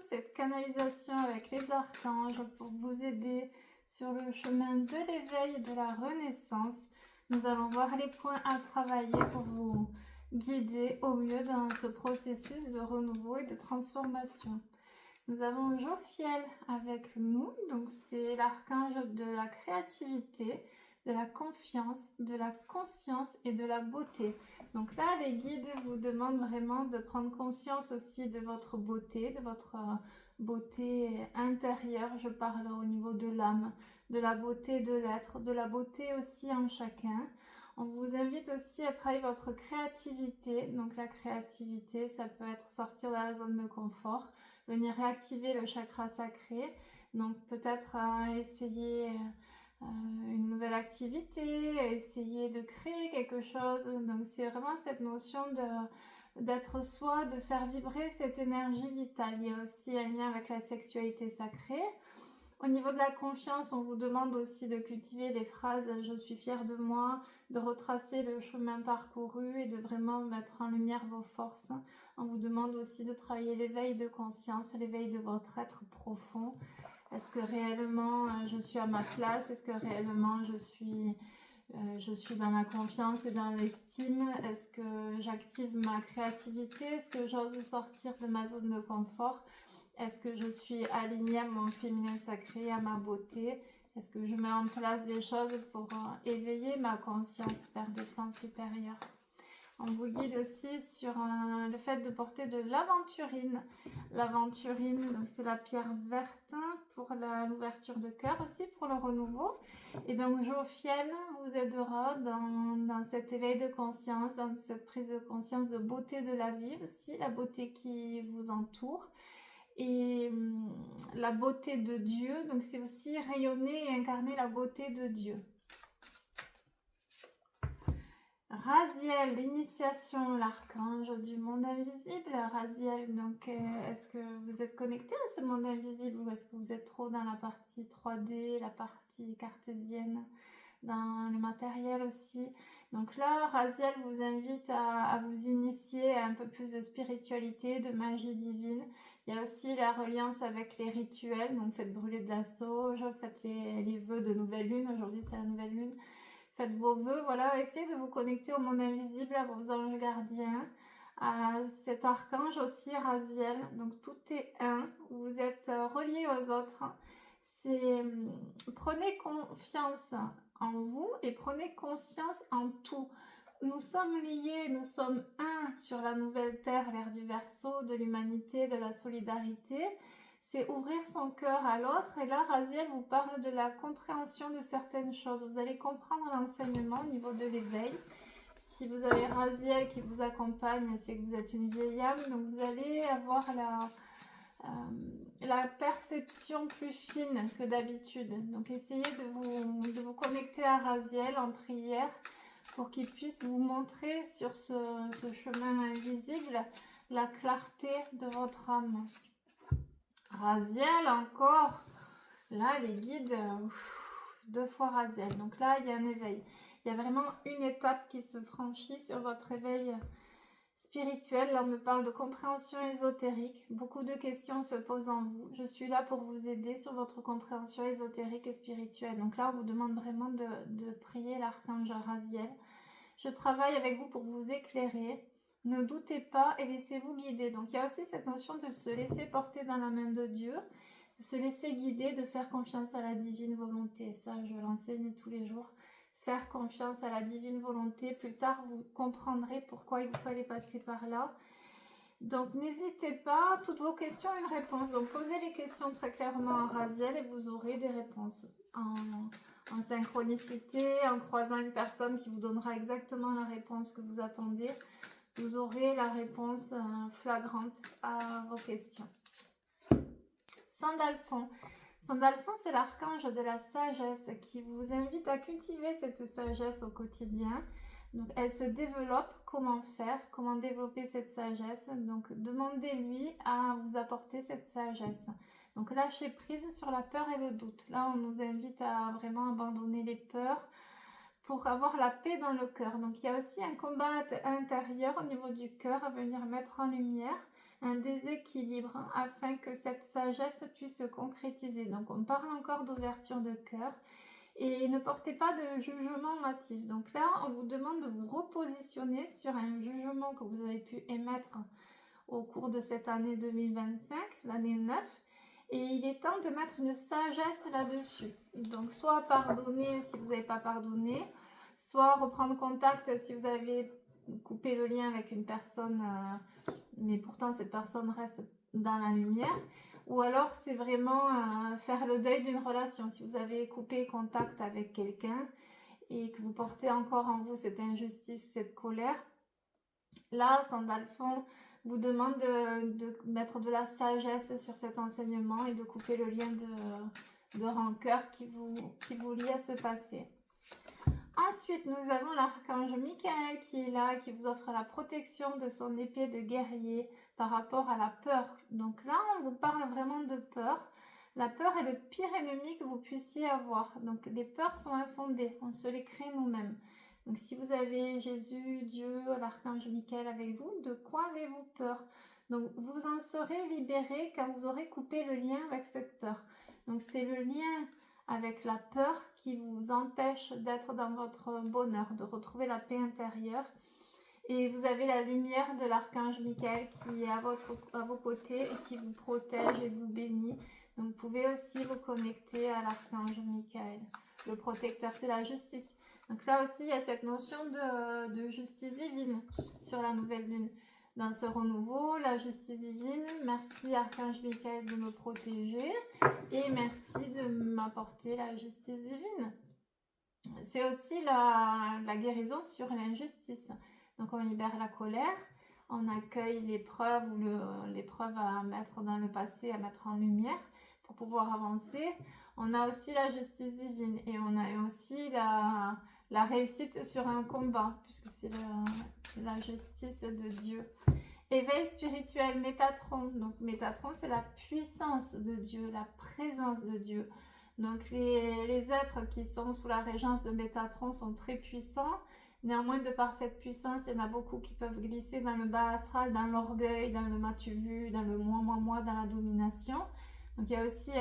cette canalisation avec les archanges pour vous aider sur le chemin de l'éveil et de la renaissance. Nous allons voir les points à travailler pour vous guider au mieux dans ce processus de renouveau et de transformation. Nous avons Jophiel avec nous, donc c'est l'archange de la créativité, de la confiance, de la conscience et de la beauté. Donc là, les guides vous demandent vraiment de prendre conscience aussi de votre beauté, de votre beauté intérieure. Je parle au niveau de l'âme, de la beauté de l'être, de la beauté aussi en chacun. On vous invite aussi à travailler votre créativité. Donc la créativité, ça peut être sortir de la zone de confort, venir réactiver le chakra sacré. Donc peut-être essayer une nouvelle activité, essayer de créer quelque chose. Donc c'est vraiment cette notion d'être soi, de faire vibrer cette énergie vitale. Il y a aussi un lien avec la sexualité sacrée. Au niveau de la confiance, on vous demande aussi de cultiver les phrases « je suis fière de moi », de retracer le chemin parcouru et de vraiment mettre en lumière vos forces. On vous demande aussi de travailler l'éveil de conscience, l'éveil de votre être profond. Est-ce que réellement je suis à ma place? Est-ce que réellement je suis dans la confiance et dans l'estime? Est-ce que j'active ma créativité? Est-ce que j'ose sortir de ma zone de confort? Est-ce que je suis alignée à mon féminin sacré, à ma beauté? Est-ce que je mets en place des choses pour éveiller ma conscience vers des plans supérieurs? On vous guide aussi sur le fait de porter de l'aventurine. L'aventurine, donc c'est la pierre verte pour l'ouverture de cœur, aussi pour le renouveau. Et donc Jophiel vous aidera dans cet éveil de conscience, dans cette prise de conscience de beauté de la vie aussi, la beauté qui vous entoure. Et la beauté de Dieu, donc c'est aussi rayonner et incarner la beauté de Dieu. Raziel, l'initiation, l'archange du monde invisible. Raziel, donc est-ce que vous êtes connecté à ce monde invisible ou est-ce que vous êtes trop dans la partie 3D, la partie cartésienne, dans le matériel aussi? Donc là, Raziel vous invite à vous initier à un peu plus de spiritualité, de magie divine. Il y a aussi la reliance avec les rituels, donc faites brûler de la sauge, faites les vœux de nouvelle lune. Aujourd'hui, c'est la nouvelle lune. Faites vos vœux, voilà, essayez de vous connecter au monde invisible, à vos anges gardiens, à cet archange aussi, Raziel. Donc tout est un, vous êtes reliés aux autres. Prenez confiance en vous et prenez conscience en tout. Nous sommes liés, nous sommes un sur la nouvelle terre, l'ère du Verseau, de l'humanité, de la solidarité. C'est ouvrir son cœur à l'autre. Et là, Raziel vous parle de la compréhension de certaines choses. Vous allez comprendre l'enseignement au niveau de l'éveil. Si vous avez Raziel qui vous accompagne, c'est que vous êtes une vieille âme. Donc, vous allez avoir la perception plus fine que d'habitude. Donc, essayez de vous connecter à Raziel en prière pour qu'il puisse vous montrer sur ce chemin invisible la clarté de votre âme. Raziel encore, là les guides, 2 fois Raziel, donc là il y a un éveil, il y a vraiment une étape qui se franchit sur votre éveil spirituel. Là on me parle de compréhension ésotérique, beaucoup de questions se posent en vous, je suis là pour vous aider sur votre compréhension ésotérique et spirituelle. Donc là on vous demande vraiment de prier l'archange Raziel. Je travaille avec vous pour vous éclairer. Ne doutez pas et laissez-vous guider. Donc il y a aussi cette notion de se laisser porter dans la main de Dieu, de se laisser guider, de faire confiance à la divine volonté. Ça, je l'enseigne tous les jours. Faire confiance à la divine volonté. Plus tard, vous comprendrez pourquoi il vous fallait passer par là. Donc n'hésitez pas, toutes vos questions ont une réponse. Donc posez les questions très clairement à Raziel et vous aurez des réponses. En synchronicité, en croisant une personne qui vous donnera exactement la réponse que vous attendez, vous aurez la réponse flagrante à vos questions. Sandalphon. Sandalphon, c'est l'archange de la sagesse qui vous invite à cultiver cette sagesse au quotidien. Donc, elle se développe. Comment faire? Comment développer cette sagesse? Donc, demandez-lui à vous apporter cette sagesse. Donc, lâchez prise sur la peur et le doute. Là, on nous invite à vraiment abandonner les peurs pour avoir la paix dans le cœur. Donc il y a aussi un combat intérieur au niveau du cœur à venir mettre en lumière. un déséquilibre afin que cette sagesse puisse se concrétiser. Donc on parle encore d'ouverture de cœur. Et ne portez pas de jugement hâtif. Donc là, on vous demande de vous repositionner sur un jugement que vous avez pu émettre au cours de cette année 2025, l'année 9. Et il est temps de mettre une sagesse là-dessus. Donc soit pardonner si vous n'avez pas pardonné, soit reprendre contact si vous avez coupé le lien avec une personne, mais pourtant cette personne reste dans la lumière. Ou alors c'est vraiment faire le deuil d'une relation. Si vous avez coupé contact avec quelqu'un et que vous portez encore en vous cette injustice ou cette colère, là, Sandalphon vous demande de mettre de la sagesse sur cet enseignement et de couper le lien de rancœur qui vous lie à ce passé. Ensuite, nous avons l'archange Michael qui est là, qui vous offre la protection de son épée de guerrier par rapport à la peur. Donc là, on vous parle vraiment de peur. La peur est le pire ennemi que vous puissiez avoir. Donc les peurs sont infondées, on se les crée nous-mêmes. Donc si vous avez Jésus, Dieu, l'archange Michael avec vous, de quoi avez-vous peur? Donc vous en serez libéré quand vous aurez coupé le lien avec cette peur. Donc c'est le lien avec la peur qui vous empêche d'être dans votre bonheur, de retrouver la paix intérieure. Et vous avez la lumière de l'archange Michael qui est à vos côtés et qui vous protège et vous bénit. Donc vous pouvez aussi vous connecter à l'archange Michael. Le protecteur, c'est la justice. Donc là aussi, il y a cette notion de justice divine sur la nouvelle lune. Dans ce renouveau, la justice divine, merci Archange Michael de me protéger et merci de m'apporter la justice divine. C'est aussi la guérison sur l'injustice. Donc on libère la colère, on accueille l'épreuve ou l'épreuve à mettre dans le passé, à mettre en lumière pour pouvoir avancer. On a aussi la justice divine et on a aussi la réussite sur un combat, puisque c'est la justice de Dieu. Éveil spirituel, Métatron. Donc Métatron, c'est la puissance de Dieu, la présence de Dieu. Donc les êtres qui sont sous la régence de Métatron sont très puissants. Néanmoins, de par cette puissance, il y en a beaucoup qui peuvent glisser dans le bas astral, dans l'orgueil, dans le m'as-tu vu, dans le moi, dans la domination. Donc il y a aussi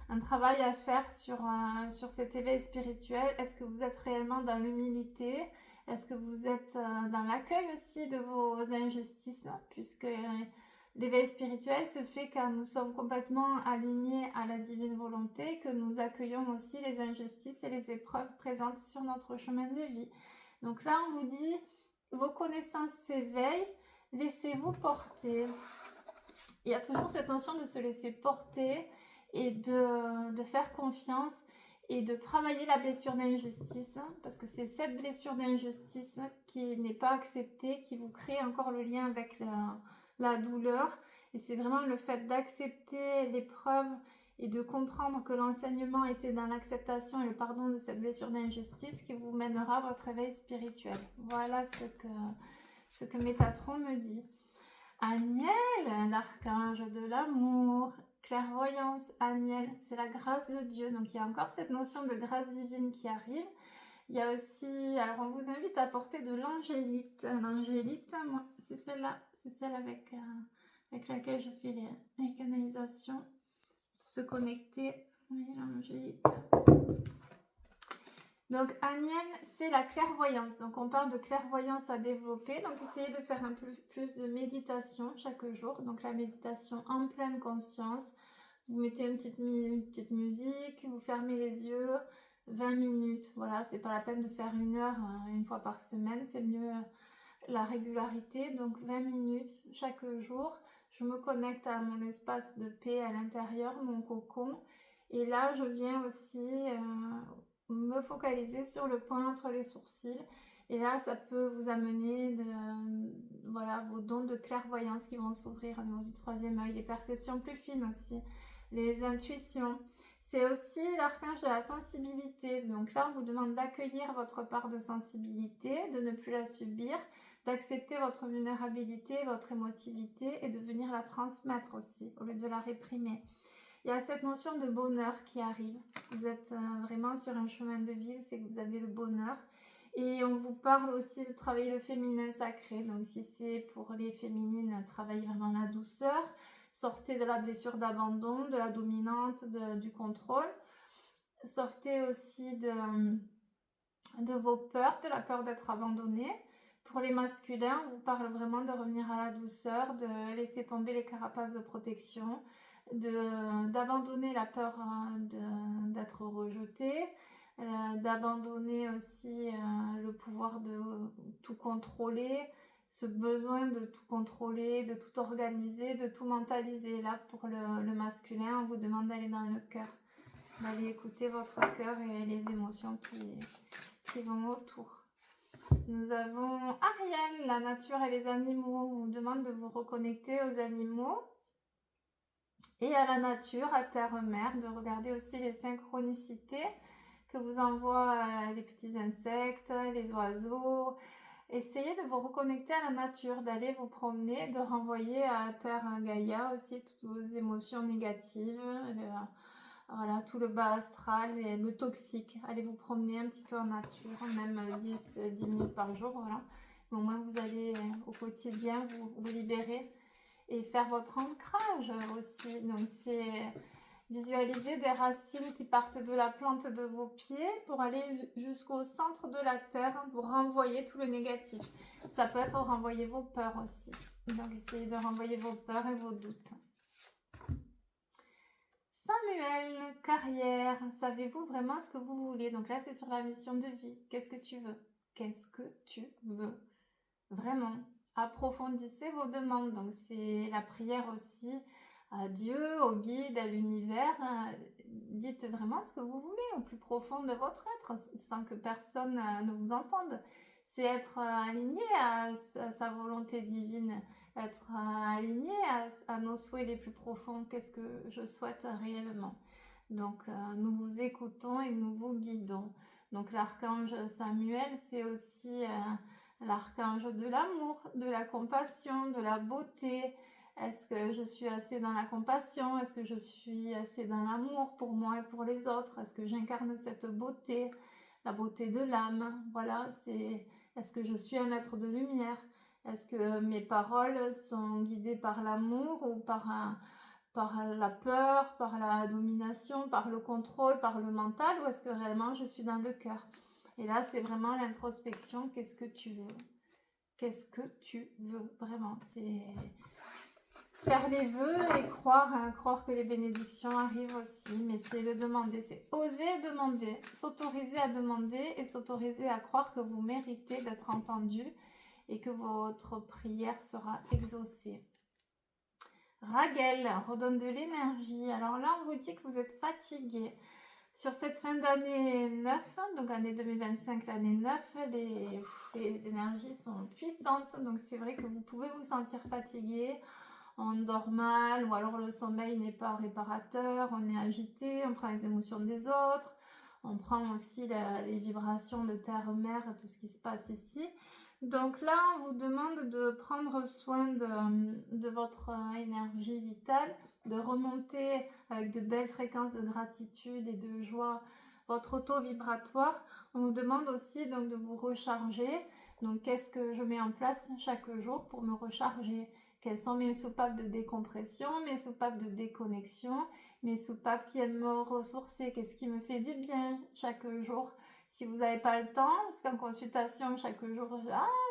un travail à faire sur cet éveil spirituel. Est-ce que vous êtes réellement dans l'humilité? Est-ce que vous êtes dans l'accueil aussi de vos injustices? Puisque l'éveil spirituel se fait quand nous sommes complètement alignés à la divine volonté, que nous accueillons aussi les injustices et les épreuves présentes sur notre chemin de vie. Donc là, on vous dit, vos connaissances s'éveillent, laissez-vous porter. Il y a toujours cette notion de se laisser porter et de faire confiance et de travailler la blessure d'injustice, parce que c'est cette blessure d'injustice qui n'est pas acceptée, qui vous crée encore le lien avec la douleur. Et c'est vraiment le fait d'accepter l'épreuve et de comprendre que l'enseignement était dans l'acceptation et le pardon de cette blessure d'injustice qui vous mènera à votre éveil spirituel. Voilà ce que Métatron me dit. Aniel, l'archange de l'amour, clairvoyance, Aniel, c'est la grâce de Dieu. Donc il y a encore cette notion de grâce divine qui arrive. Il y a aussi, alors on vous invite à porter de l'angélite. L'angélite, moi, c'est celle-là, c'est celle avec laquelle je fais les canalisations pour se connecter. Vous voyez l'angélite. Donc Aniel, c'est la clairvoyance. Donc on parle de clairvoyance à développer. Donc essayez de faire un peu plus de méditation chaque jour. Donc la méditation en pleine conscience. Vous mettez une petite musique, vous fermez les yeux, 20 minutes. Voilà, c'est pas la peine de faire 1 heure une fois par semaine. C'est mieux la régularité. Donc 20 minutes chaque jour. Je me connecte à mon espace de paix à l'intérieur, mon cocon. Et là, je viens aussi me focaliser sur le point entre les sourcils. Et là, ça peut vous amener voilà, vos dons de clairvoyance qui vont s'ouvrir au niveau du 3e œil, les perceptions plus fines aussi, les intuitions. C'est aussi l'archange de la sensibilité. Donc là, on vous demande d'accueillir votre part de sensibilité, de ne plus la subir, d'accepter votre vulnérabilité, votre émotivité et de venir la transmettre aussi, au lieu de la réprimer. Il y a cette notion de bonheur qui arrive. Vous êtes vraiment sur un chemin de vie où c'est que vous avez le bonheur. Et on vous parle aussi de travailler le féminin sacré. Donc si c'est pour les féminines, travaillez vraiment la douceur. Sortez de la blessure d'abandon, de la dominante, du contrôle. Sortez aussi de vos peurs, de la peur d'être abandonné. Pour les masculins, on vous parle vraiment de revenir à la douceur, de laisser tomber les carapaces de protection, d'abandonner la peur d'être rejeté, d'abandonner aussi le pouvoir de tout contrôler, ce besoin de tout contrôler, de tout organiser, de tout mentaliser. Là, pour le masculin, on vous demande d'aller dans le cœur, d'aller écouter votre cœur et les émotions qui vont autour. Nous avons Ariel, la nature et les animaux. On vous demande de vous reconnecter aux animaux et à la nature, à terre-mère, de regarder aussi les synchronicités que vous envoient les petits insectes, les oiseaux. Essayez de vous reconnecter à la nature, d'aller vous promener, de renvoyer à Terre Gaïa aussi toutes vos émotions négatives, voilà, tout le bas astral et le toxique. Allez vous promener un petit peu en nature, même 10 minutes par jour, voilà. Mais au moins vous allez au quotidien vous libérer et faire votre ancrage aussi. Donc c'est visualiser des racines qui partent de la plante de vos pieds pour aller jusqu'au centre de la terre pour renvoyer tout le négatif. Ça peut être renvoyer vos peurs aussi. Donc essayez de renvoyer vos peurs et vos doutes. Samuel, carrière, savez-vous vraiment ce que vous voulez? Donc là, c'est sur la mission de vie. Qu'est-ce que tu veux? Qu'est-ce que tu veux? Vraiment, approfondissez vos demandes. Donc c'est la prière aussi à Dieu, au guide, à l'univers. Dites vraiment ce que vous voulez au plus profond de votre être sans que personne ne vous entende. C'est être aligné à sa volonté divine, être aligné à nos souhaits les plus profonds. Qu'est-ce que je souhaite réellement? Donc nous vous écoutons et nous vous guidons. Donc l'archange Samuel, c'est aussi l'archange de l'amour, de la compassion, de la beauté. Est-ce que je suis assez dans la compassion? Est-ce que je suis assez dans l'amour pour moi et pour les autres? Est-ce que j'incarne cette beauté, la beauté de l'âme? Voilà, est-ce que je suis un être de lumière? Est-ce que mes paroles sont guidées par l'amour ou par la peur, par la domination, par le contrôle, par le mental, ou est-ce que réellement je suis dans le cœur? Et là, c'est vraiment l'introspection. Qu'est-ce que tu veux? Qu'est-ce que tu veux? Vraiment, c'est faire les vœux et croire que les bénédictions arrivent aussi. Mais c'est le demander, c'est oser demander, s'autoriser à demander et s'autoriser à croire que vous méritez d'être entendu et que votre prière sera exaucée. Raguel, redonne de l'énergie. Alors là, on vous dit que vous êtes fatigué. Sur cette fin d'année 9, donc année 2025, l'année 9, les énergies sont puissantes. Donc c'est vrai que vous pouvez vous sentir fatigué, on dort mal ou alors le sommeil n'est pas réparateur, on est agité, on prend les émotions des autres, on prend aussi les vibrations de terre-mer, tout ce qui se passe ici. Donc là, on vous demande de prendre soin de votre énergie vitale, de remonter avec de belles fréquences de gratitude et de joie votre auto vibratoire. On vous demande aussi donc de vous recharger. Donc qu'est-ce que je mets en place chaque jour pour me recharger? Quelles sont mes soupapes de décompression, mes soupapes de déconnexion, mes soupapes qui aiment me ressourcer? Qu'est-ce qui me fait du bien chaque jour? Si vous n'avez pas le temps, parce qu'en consultation chaque jour,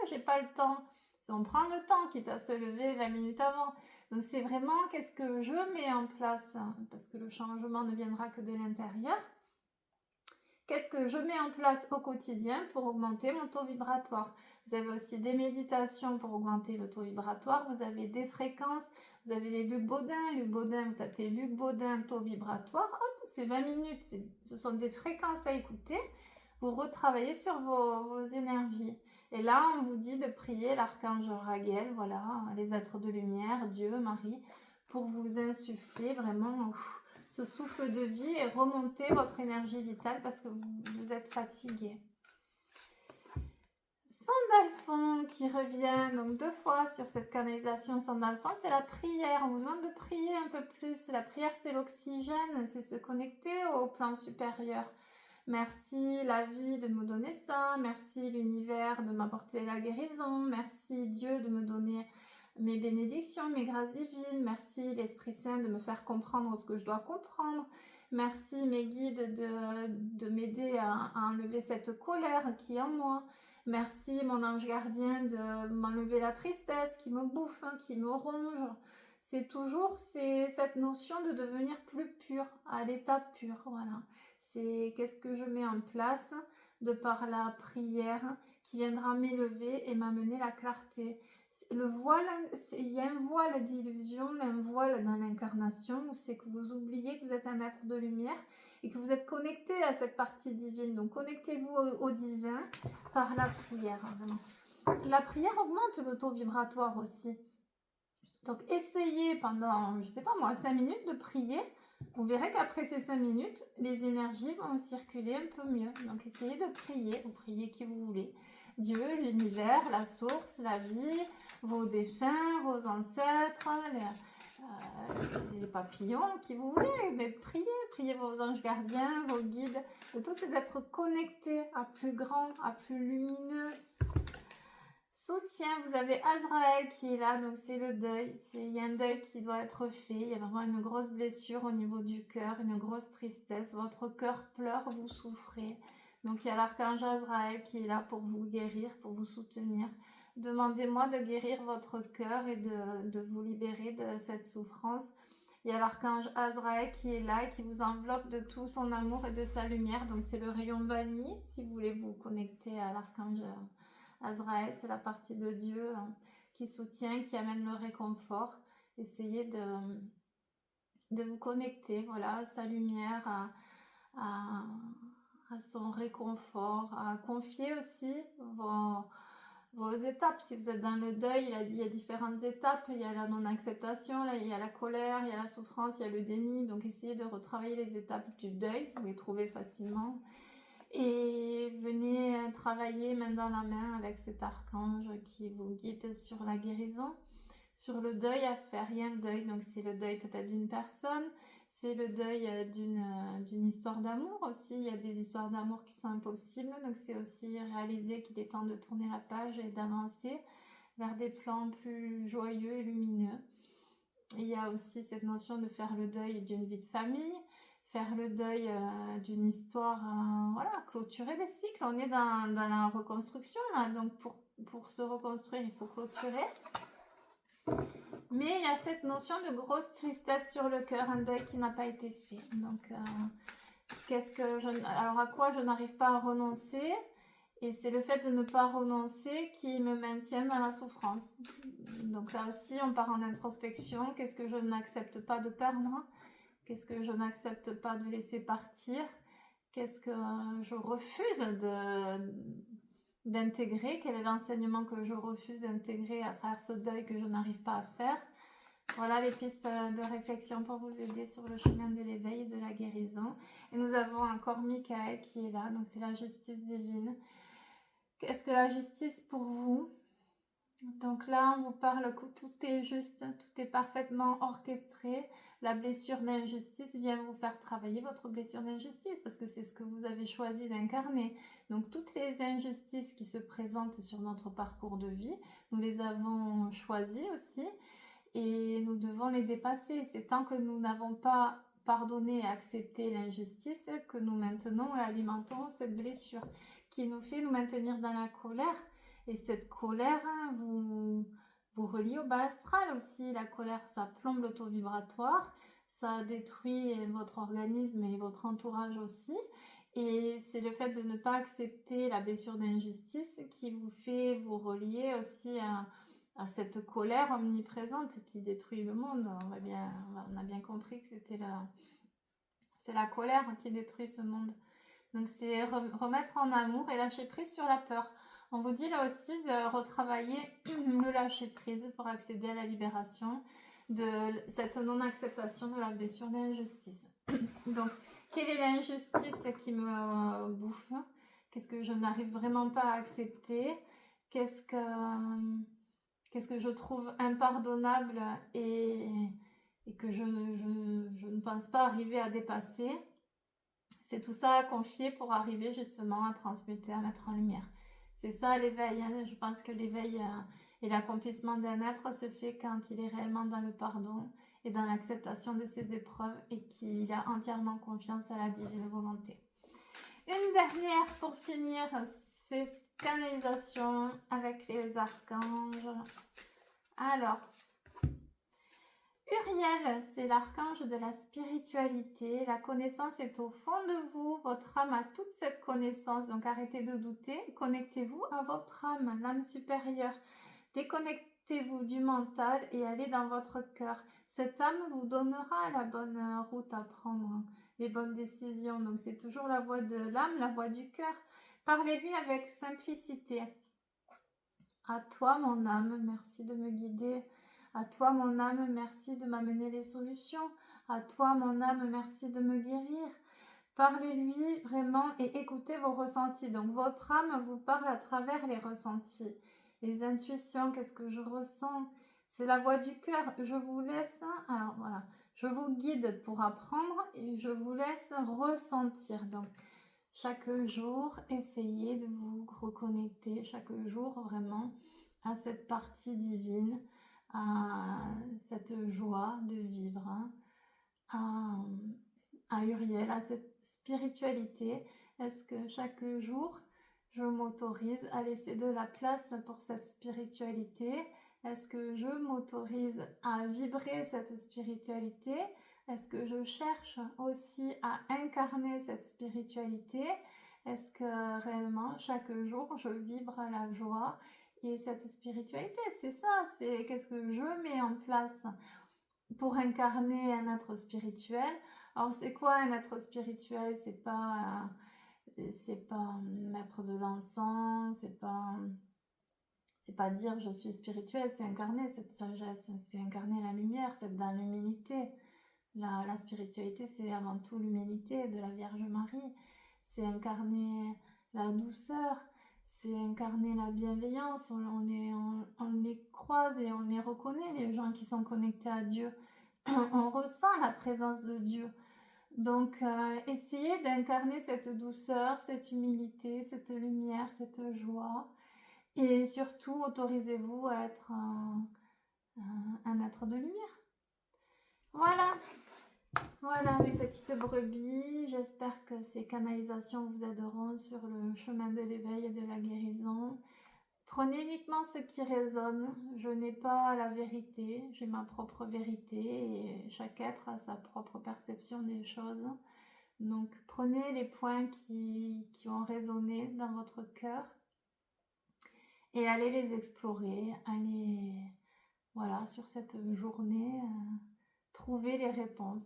j'ai pas le temps. Si on prend le temps, quitte à se lever 20 minutes avant. Donc c'est vraiment qu'est-ce que je mets en place, parce que le changement ne viendra que de l'intérieur. Qu'est-ce que je mets en place au quotidien pour augmenter mon taux vibratoire? Vous avez aussi des méditations pour augmenter le taux vibratoire. Vous avez des fréquences. Vous avez les Luc Baudin. Luc Baudin, vous tapez Luc Baudin, taux vibratoire. Hop, c'est 20 minutes. Ce sont des fréquences à écouter. Vous retravaillez sur vos énergies. Et là, on vous dit de prier l'archange Raguel, voilà, les êtres de lumière, Dieu, Marie, pour vous insuffler vraiment ce souffle de vie et remonter votre énergie vitale parce que vous êtes fatigué. Sandalphon qui revient donc 2 fois sur cette canalisation Sandalphon, c'est la prière. On vous demande de prier un peu plus. La prière, c'est l'oxygène, c'est se connecter au plan supérieur. Merci la vie de me donner ça. Merci l'univers de m'apporter la guérison. Merci Dieu de me donner mes bénédictions, mes grâces divines. Merci l'Esprit Saint de me faire comprendre ce que je dois comprendre. Merci mes guides de m'aider à enlever cette colère qui est en moi. Merci mon ange gardien de m'enlever la tristesse qui me bouffe, qui me ronge. C'est toujours cette notion de devenir plus pur, à l'état pur, voilà. C'est qu'est-ce que je mets en place de par la prière qui viendra m'élever et m'amener la clarté. Le voile, il y a un voile d'illusion, un voile dans l'incarnation où c'est que vous oubliez que vous êtes un être de lumière et que vous êtes connecté à cette partie divine. Donc connectez-vous au divin par la prière. Vraiment. La prière augmente le taux vibratoire aussi. Donc essayez pendant, je sais pas moi, 5 minutes de prier. Vous verrez qu'après ces 5 minutes, les énergies vont circuler un peu mieux. Donc essayez de prier, vous priez qui vous voulez. Dieu, l'univers, la source, la vie, vos défunts, vos ancêtres, les papillons, qui vous voulez. Mais priez vos anges gardiens, vos guides. Le tout c'est d'être connecté à plus grand, à plus lumineux. Soutien, vous avez Azraël qui est là, donc c'est le deuil. Il y a un deuil qui doit être fait. Il y a vraiment une grosse blessure au niveau du cœur, une grosse tristesse. Votre cœur pleure, vous souffrez. Donc il y a l'archange Azraël qui est là pour vous guérir, pour vous soutenir. Demandez-moi de guérir votre cœur et de vous libérer de cette souffrance. Il y a l'archange Azraël qui est là et qui vous enveloppe de tout son amour et de sa lumière. Donc c'est le rayon vanille si vous voulez vous connecter à l'archange Azraël, c'est la partie de Dieu qui soutient, qui amène le réconfort. Essayez de vous connecter, voilà, à sa lumière, à son réconfort, à confier aussi vos étapes. Si vous êtes dans le deuil, il a dit il y a différentes étapes. Il y a la non-acceptation, là, il y a la colère, il y a la souffrance, il y a le déni. Donc essayez de retravailler les étapes du deuil, vous les trouvez facilement. Et venez travailler main dans la main avec cet archange qui vous guide sur la guérison, sur le deuil à faire. Il y a un deuil, donc c'est le deuil peut-être d'une personne, c'est le deuil d'une histoire d'amour aussi. Il y a des histoires d'amour qui sont impossibles, donc c'est aussi réaliser qu'il est temps de tourner la page et d'avancer vers des plans plus joyeux et lumineux. Il y a aussi cette notion de faire le deuil d'une vie de famille, faire le deuil d'une histoire, voilà, clôturer des cycles. On est dans la reconstruction là, donc pour se reconstruire, il faut clôturer. Mais il y a cette notion de grosse tristesse sur le cœur, un deuil qui n'a pas été fait. Donc, alors à quoi je n'arrive pas à renoncer? Et c'est le fait de ne pas renoncer qui me maintient dans la souffrance. Donc là aussi, on part en introspection. Qu'est-ce que je n'accepte pas de perdre? Qu'est-ce que je n'accepte pas de laisser partir? Qu'est-ce que je refuse d'intégrer? Quel est l'enseignement que je refuse d'intégrer à travers ce deuil que je n'arrive pas à faire? Voilà les pistes de réflexion pour vous aider sur le chemin de l'éveil et de la guérison. Et nous avons encore Michael qui est là, donc c'est la justice divine. Qu'est-ce que la justice pour vous? Donc là, on vous parle que tout est juste, tout est parfaitement orchestré. La blessure d'injustice vient vous faire travailler votre blessure d'injustice parce que c'est ce que vous avez choisi d'incarner. Donc toutes les injustices qui se présentent sur notre parcours de vie, nous les avons choisies aussi et nous devons les dépasser. C'est tant que nous n'avons pas pardonné et accepté l'injustice que nous maintenons et alimentons cette blessure qui nous fait nous maintenir dans la colère. Et cette colère vous relie au bas astral aussi. La colère, ça plombe le taux vibratoire, ça détruit votre organisme et votre entourage aussi. Et c'est le fait de ne pas accepter la blessure d'injustice qui vous fait vous relier aussi à cette colère omniprésente qui détruit le monde. On a bien compris que c'est la colère qui détruit ce monde. Donc c'est remettre en amour et lâcher prise sur la peur. On vous dit là aussi de retravailler le lâcher prise pour accéder à la libération de cette non-acceptation de la blessure d'injustice. Donc, quelle est l'injustice qui me bouffe? Qu'est-ce que je n'arrive vraiment pas à accepter? Qu'est-ce que je trouve impardonnable et que je ne pense pas arriver à dépasser? C'est tout ça à confier pour arriver justement à transmuter, à mettre en lumière. C'est ça l'éveil, hein. Je pense que l'éveil et l'accomplissement d'un être se fait quand il est réellement dans le pardon et dans l'acceptation de ses épreuves et qu'il a entièrement confiance à la divine volonté. Une dernière pour finir, c'est canalisation avec les archanges. Alors, Uriel, c'est l'archange de la spiritualité. La connaissance est au fond de vous. Votre âme a toute cette connaissance. Donc arrêtez de douter. Connectez-vous à votre âme, l'âme supérieure. Déconnectez-vous du mental et allez dans votre cœur. Cette âme vous donnera la bonne route à prendre, les bonnes décisions. Donc c'est toujours la voix de l'âme, la voix du cœur. Parlez-lui avec simplicité. À toi, mon âme, merci de me guider. À toi, mon âme, merci de m'amener les solutions. À toi, mon âme, merci de me guérir. Parlez-lui vraiment et écoutez vos ressentis. Donc, votre âme vous parle à travers les ressentis. Les intuitions, qu'est-ce que je ressens? C'est la voix du cœur. Je vous laisse, alors voilà, je vous guide pour apprendre et je vous laisse ressentir. Donc, chaque jour, essayez de vous reconnecter chaque jour vraiment à cette partie divine, à cette joie de vivre, à Uriel, à cette spiritualité. Est-ce que chaque jour, je m'autorise à laisser de la place pour cette spiritualité? Est-ce que je m'autorise à vibrer cette spiritualité? Est-ce que je cherche aussi à incarner cette spiritualité? Est-ce que réellement chaque jour je vibre la joie et cette spiritualité? C'est ça, c'est qu'est-ce que je mets en place pour incarner un être spirituel. Alors c'est quoi un être spirituel? C'est pas mettre de l'encens, c'est pas dire je suis spirituel, c'est incarner cette sagesse, c'est incarner la lumière, c'est dans l'humilité. La spiritualité, c'est avant tout l'humilité de la Vierge Marie. C'est incarner la douceur, c'est incarner la bienveillance. On les croise et on les reconnaît, les gens qui sont connectés à Dieu. On ressent la présence de Dieu. Donc, essayez d'incarner cette douceur, cette humilité, cette lumière, cette joie. Et surtout, autorisez-vous à être un être de lumière. Voilà mes petites brebis. J'espère que ces canalisations vous aideront sur le chemin de l'éveil et de la guérison. Prenez uniquement ce qui résonne. Je n'ai pas la vérité, j'ai ma propre vérité et chaque être a sa propre perception des choses. Donc prenez les points qui ont résonné dans votre cœur et allez les explorer, allez voilà sur cette journée trouver les réponses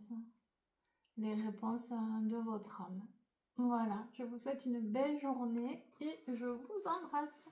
de votre âme. Voilà, je vous souhaite une belle journée et je vous embrasse.